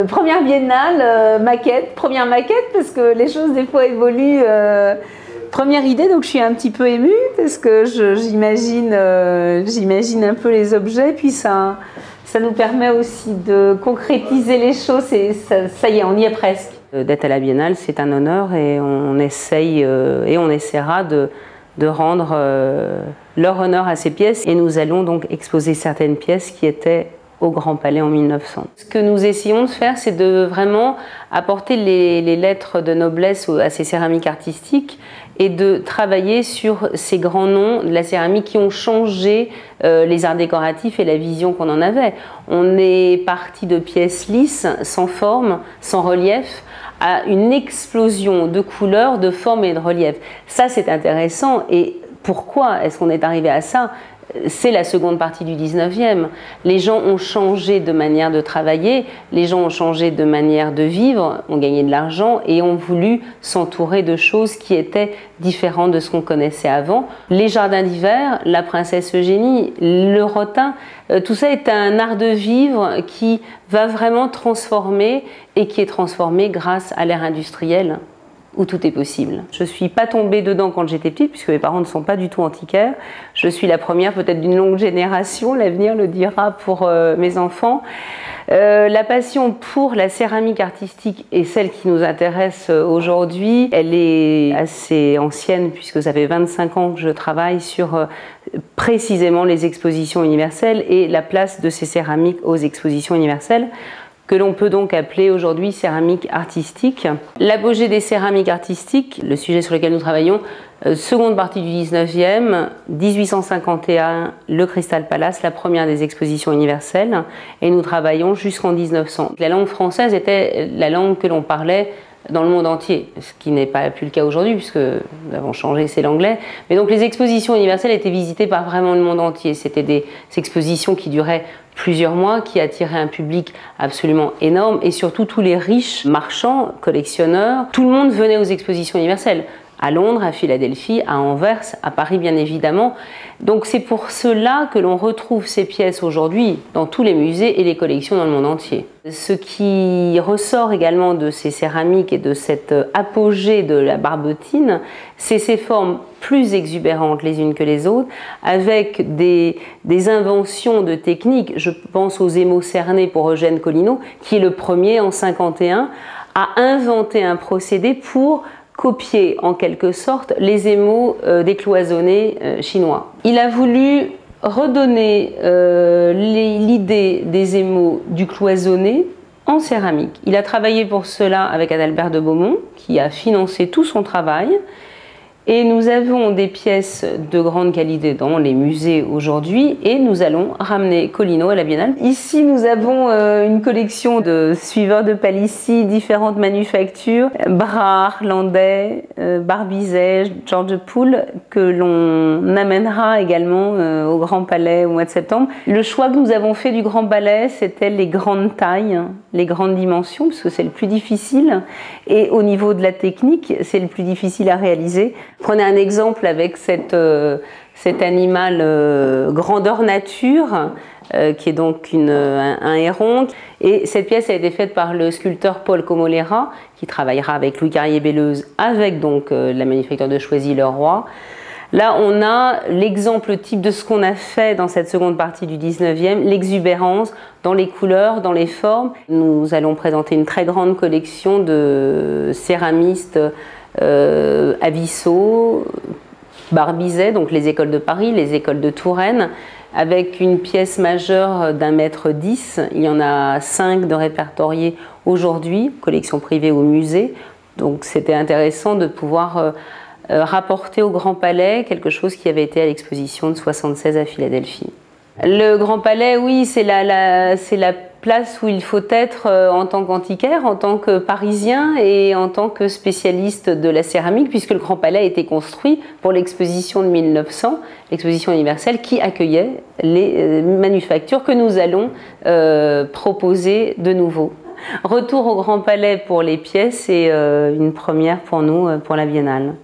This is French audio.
Première biennale, première maquette parce que les choses des fois évoluent. Première idée, donc je suis un petit peu émue parce que j'imagine un peu les objets, puis ça nous permet aussi de concrétiser les choses et ça y est, on y est presque. D'être à la biennale, c'est un honneur et on essaye et on essaiera de rendre leur honneur à ces pièces, et nous allons donc exposer certaines pièces qui étaient au Grand Palais en 1900. Ce que nous essayons de faire, c'est de vraiment apporter les lettres de noblesse à ces céramiques artistiques et de travailler sur ces grands noms de la céramique qui ont changé les arts décoratifs et la vision qu'on en avait. On est parti de pièces lisses, sans forme, sans relief, à une explosion de couleurs, de formes et de relief. Ça, c'est intéressant. Et pourquoi est-ce qu'on est arrivé à ça ? C'est la seconde partie du 19e. Les gens ont changé de manière de travailler, les gens ont changé de manière de vivre, ont gagné de l'argent et ont voulu s'entourer de choses qui étaient différentes de ce qu'on connaissait avant. Les jardins d'hiver, la princesse Eugénie, le rotin, tout ça est un art de vivre qui va vraiment transformer et qui est transformé grâce à l'ère industrielle, où tout est possible. Je ne suis pas tombée dedans quand j'étais petite, puisque mes parents ne sont pas du tout antiquaires. Je suis la première peut-être d'une longue génération, l'avenir le dira pour mes enfants. La passion pour la céramique artistique est celle qui nous intéresse aujourd'hui. Elle est assez ancienne, puisque ça fait 25 ans que je travaille sur précisément les expositions universelles et la place de ces céramiques aux expositions universelles, que l'on peut donc appeler aujourd'hui céramique artistique. L'apogée des céramiques artistiques, le sujet sur lequel nous travaillons, seconde partie du 19e, 1851, le Crystal Palace, la première des expositions universelles, et nous travaillons jusqu'en 1900. La langue française était la langue que l'on parlait dans le monde entier, ce qui n'est pas plus le cas aujourd'hui puisque nous avons changé, c'est l'anglais. Mais donc les expositions universelles étaient visitées par vraiment le monde entier. C'était des expositions qui duraient plusieurs mois, qui attiraient un public absolument énorme, et surtout tous les riches marchands, collectionneurs, tout le monde venait aux expositions universelles. À Londres, à Philadelphie, à Anvers, à Paris bien évidemment. Donc c'est pour cela que l'on retrouve ces pièces aujourd'hui dans tous les musées et les collections dans le monde entier. Ce qui ressort également de ces céramiques et de cette apogée de la barbotine, c'est ces formes plus exubérantes les unes que les autres, avec des inventions de techniques. Je pense aux émaux cernés pour Eugène Collineau, qui est le premier en 1951 à inventer un procédé pour copier en quelque sorte les émaux décloisonnés chinois. Il a voulu redonner l'idée des émaux du cloisonné en céramique. Il a travaillé pour cela avec Adalbert de Beaumont, qui a financé tout son travail. Et nous avons des pièces de grande qualité dans les musées aujourd'hui, et nous allons ramener Collineau à la Biennale. Ici, nous avons une collection de suiveurs de Palissy, différentes manufactures, Brard, Landais, Barbizet, Georges Poul, que l'on amènera également au Grand Palais au mois de septembre. Le choix que nous avons fait du Grand Palais, c'était les grandes tailles, les grandes dimensions, parce que c'est le plus difficile, et au niveau de la technique, c'est le plus difficile à réaliser. Prenez un exemple avec cet animal grandeur nature, qui est donc un héron. Et cette pièce a été faite par le sculpteur Paul Comolera, qui travaillera avec Louis Carrier-Belleuse, avec donc la manufacture de Choisy-le-Roi. Là, on a l'exemple type de ce qu'on a fait dans cette seconde partie du 19e, l'exubérance dans les couleurs, dans les formes. Nous allons présenter une très grande collection de céramistes Avissot, Barbizet, donc les écoles de Paris, les écoles de Touraine, avec une pièce majeure d'1,10 m. Il y en a 5 de répertoriés aujourd'hui, collection privée au musée. Donc c'était intéressant de pouvoir rapporter au Grand Palais quelque chose qui avait été à l'exposition de 1976 à Philadelphie. Le Grand Palais, oui, c'est la place où il faut être en tant qu'antiquaire, en tant que Parisien et en tant que spécialiste de la céramique, puisque le Grand Palais a été construit pour l'exposition de 1900, l'exposition universelle qui accueillait les manufactures que nous allons proposer de nouveau. Retour au Grand Palais pour les pièces et une première pour nous, pour la Biennale.